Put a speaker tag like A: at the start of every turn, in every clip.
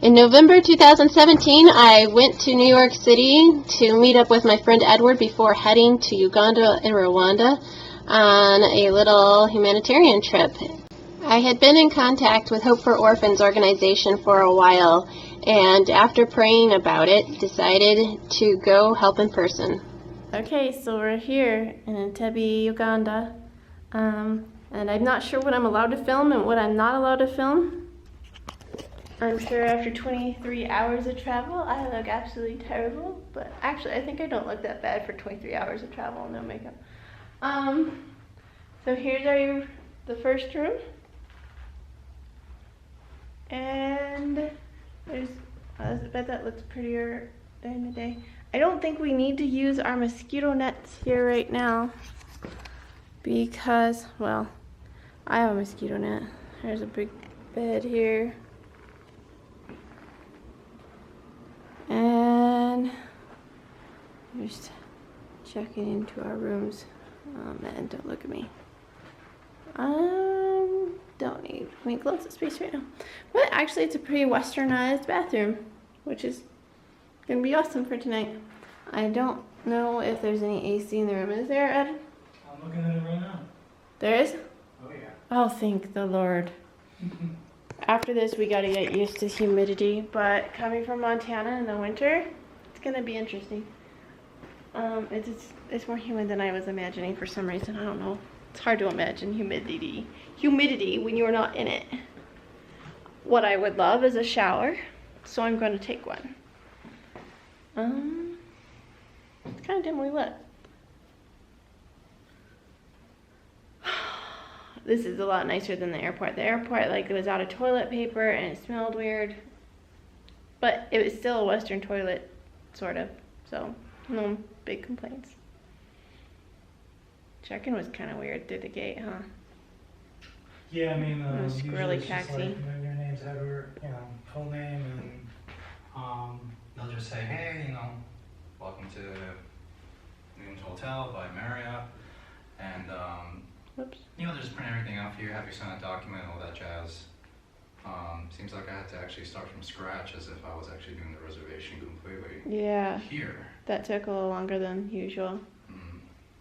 A: In November 2017, I went to New York City to meet up with my friend Edward before heading to Uganda and Rwanda on a little humanitarian trip. I had been in contact with Hope for Orphans organization for a while, and after praying about it, decided to go help in person. Okay, so we're here in Entebbe, Uganda, and I'm not sure what I'm allowed to film and what I'm not allowed to film. I'm sure after 23 hours of travel, I look absolutely terrible, but actually I think I don't look that bad for 23 hours of travel, no makeup. So here's the first room, and there's I bet that looks prettier during the day. I don't think we need to use our mosquito nets here right now because, well, I have a mosquito net. There's a big bed here. And I'm just checking into our rooms. Oh man, don't look at me. Don't need any closet space right now. But actually it's a pretty westernized bathroom, which is gonna be awesome for tonight. I don't know if there's any AC in the room. Is there, Ed?
B: I'm looking at it right now.
A: There is?
B: Oh yeah.
A: Oh, thank the Lord. After this, we gotta get used to humidity, but coming from Montana in the winter, it's gonna be interesting. It's more humid than I was imagining for some reason. I don't know. It's hard to imagine humidity when you're not in it. What I would love is a shower, so I'm going to take one. It's kind of dimly lit. This is a lot nicer than the airport. The airport, like, it was out of toilet paper and it smelled weird. But it was still a Western toilet, sort of. So, no big complaints. Check-in was kind of weird through the gate, huh?
B: Yeah, I mean,
A: it was squirrely
B: usually it's just
A: taxi.
B: like, your name's Edward, full name, and they'll just say, hey, welcome to Newton's Hotel by Marriott, and
A: Whoops.
B: they'll just print everything out for you, have you sign a document, all that jazz. Seems like I had to actually start from scratch as if I was actually doing the reservation completely.
A: Yeah.
B: Here.
A: That took a little longer than usual.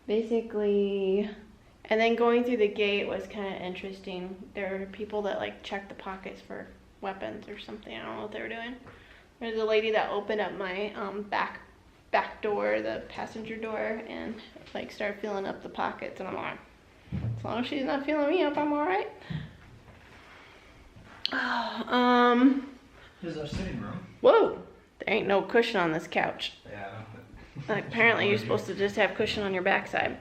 A: Basically, and then going through the gate was kind of interesting. There were people that like checked the pockets for weapons or something. I don't know what they were doing. There's a lady that opened up my back door, the passenger door, and like started filling up the pockets, and I'm like, as long as she's not filling me up, I'm all right.
B: Here's our sitting room.
A: Whoa, there ain't no cushion on this couch.
B: Yeah.
A: Apparently you're supposed to just have cushion on your backside.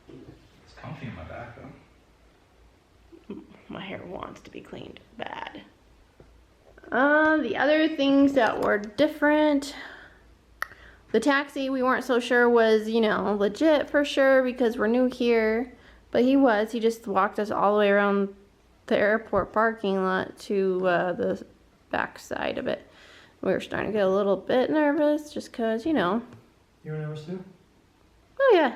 B: It's comfy in my back though.
A: My hair wants to be cleaned bad. The other things that were different, the taxi we weren't so sure was, legit for sure because we're new here, but he just walked us all the way around the airport parking lot to the back side of it. We were starting to get a little bit nervous just because,
B: You were nervous too?
A: Oh yeah.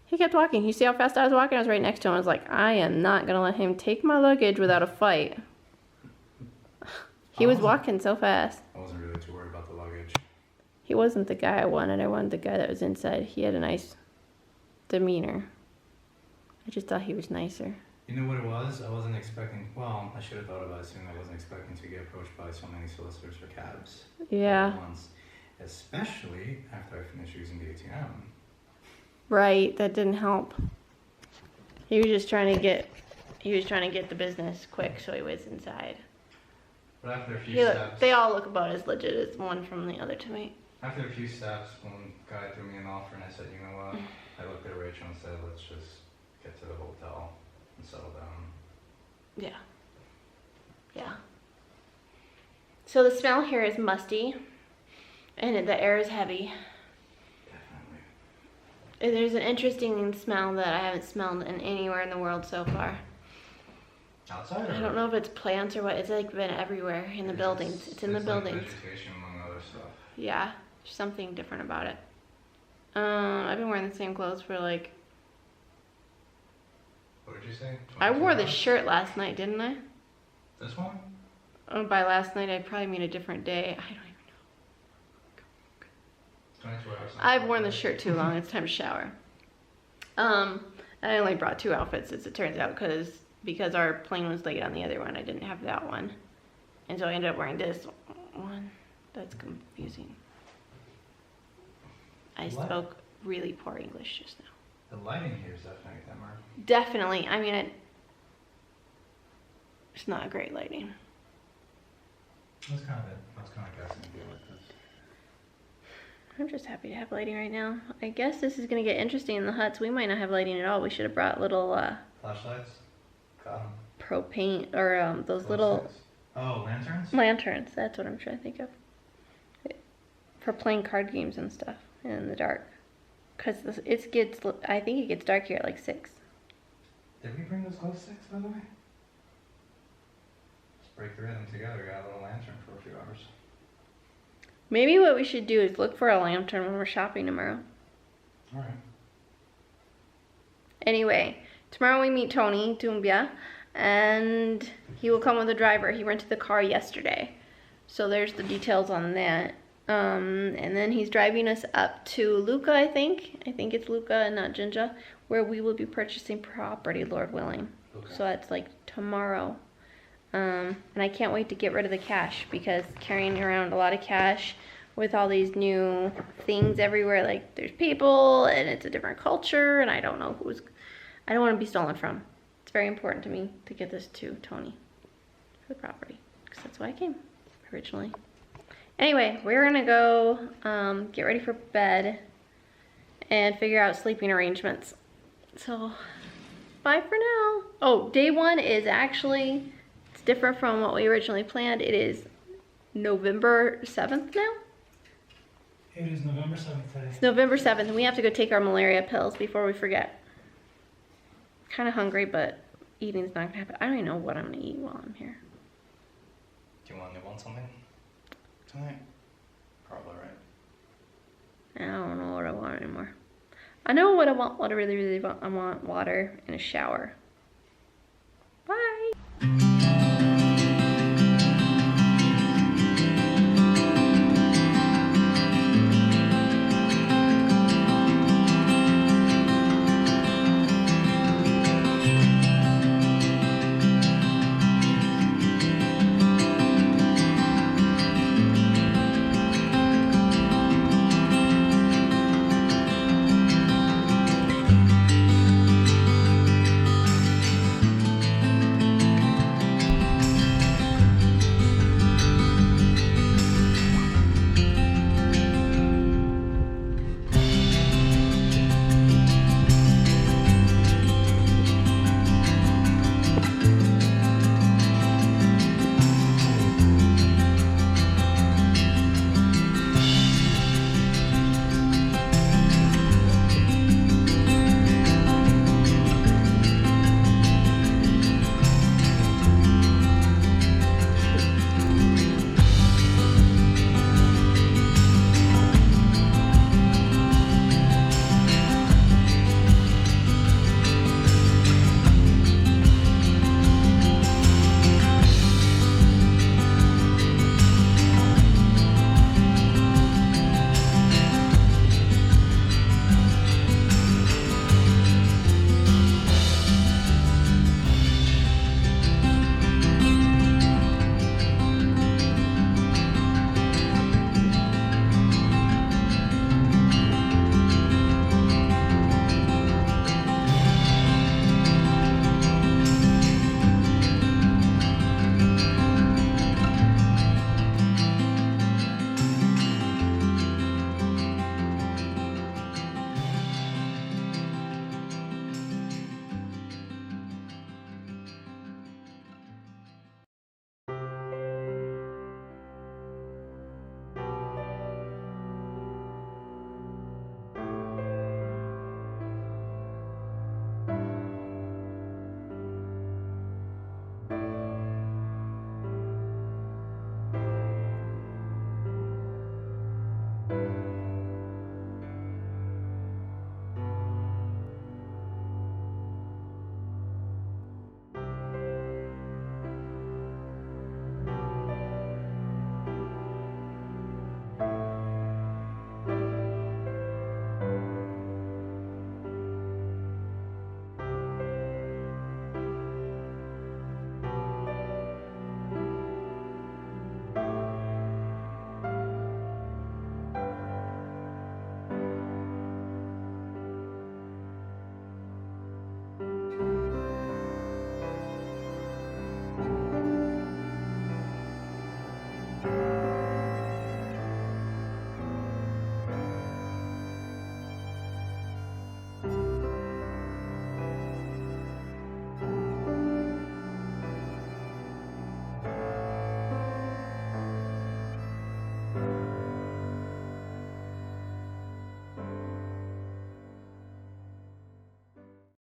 A: He kept walking. You see how fast I was walking? I was right next to him. I was like, I am not going to let him take my luggage without a fight. He was walking so fast.
B: I wasn't really too worried about the luggage.
A: He wasn't the guy I wanted. I wanted the guy that was inside. He had a nice demeanor. I just thought he was nicer.
B: You know what it was? I wasn't expecting, well, I should have thought about it soon. I wasn't expecting to get approached by so many solicitors for cabs.
A: Yeah.
B: All at once. Especially after I finished using the ATM.
A: Right, that didn't help. He was just trying to get the business quick so he was inside.
B: But after a few steps...
A: They all look about as legit as one from the other to me.
B: After a few steps, one guy threw me an offer and I said, you know what? I looked at Rachel and said, let's just get to the hotel and settle down.
A: Yeah. Yeah. So the smell here is musty. And the air is heavy.
B: Definitely.
A: There's an interesting smell that I haven't smelled in anywhere in the world so far.
B: Outside?
A: I don't know if it's plants or what. It's like been everywhere in the buildings. It's in the buildings.
B: Like vegetation among other stuff.
A: Yeah, there's something different about it. I've been wearing the same clothes for like...
B: What did you say?
A: I wore
B: 22
A: this shirt last night, didn't I?
B: This one?
A: by last night, I probably mean a different day. I don't even know.
B: 22 hours.
A: I've worn the shirt too long. It's time to shower. I only brought 2 outfits, as it turns out, because our plane was late on the other one. I didn't have that one, and so I ended up wearing this one. That's confusing. I spoke really poor English just now.
B: The lighting here is definitely dimmer.
A: Definitely. I mean, it's not great lighting.
B: That's kind of it. I was kind of guessing it'd be like this.
A: I'm just happy to have lighting right now. I guess this is going to get interesting in the huts. We might not have lighting at all. We should have brought little
B: Flashlights? Got 'em.
A: propane or those
B: Glow
A: little
B: sticks. Oh, lanterns?
A: lanterns. That's what I'm trying to think of. For playing card games and stuff in the dark. Because I think it gets dark here at like 6.
B: Did we bring those glow sticks, by the way? Just break the rhythm together. Got a little lantern for a few hours.
A: Maybe what we should do is look for a lantern when we're shopping tomorrow.
B: Alright.
A: Anyway, tomorrow we meet Tony Dumbia, and he will come with a driver. He rented the car yesterday. So there's the details on that. And then he's driving us up to Luuka, I think. I think it's Luuka and not Jinja, where we will be purchasing property, Lord willing.
B: Okay.
A: So that's like tomorrow. And I can't wait to get rid of the cash, because carrying around a lot of cash with all these new things everywhere, like there's people and it's a different culture, and I don't know I don't want to be stolen from. It's very important to me to get this to Tony for the property, because that's why I came originally. Anyway, we're gonna go get ready for bed and figure out sleeping arrangements. So, bye for now. Oh, day 1 is actually, it's different from what we originally planned. It is November 7th now?
C: It is November 7th today.
A: It's November 7th, and we have to go take our malaria pills before we forget. Kind of hungry, but eating's not gonna happen. I don't even know what I'm gonna eat while I'm here.
B: Do you want something tonight? Probably, right?
A: I don't know what I want anymore. I know what I want, what I really, really want. I want water and a shower.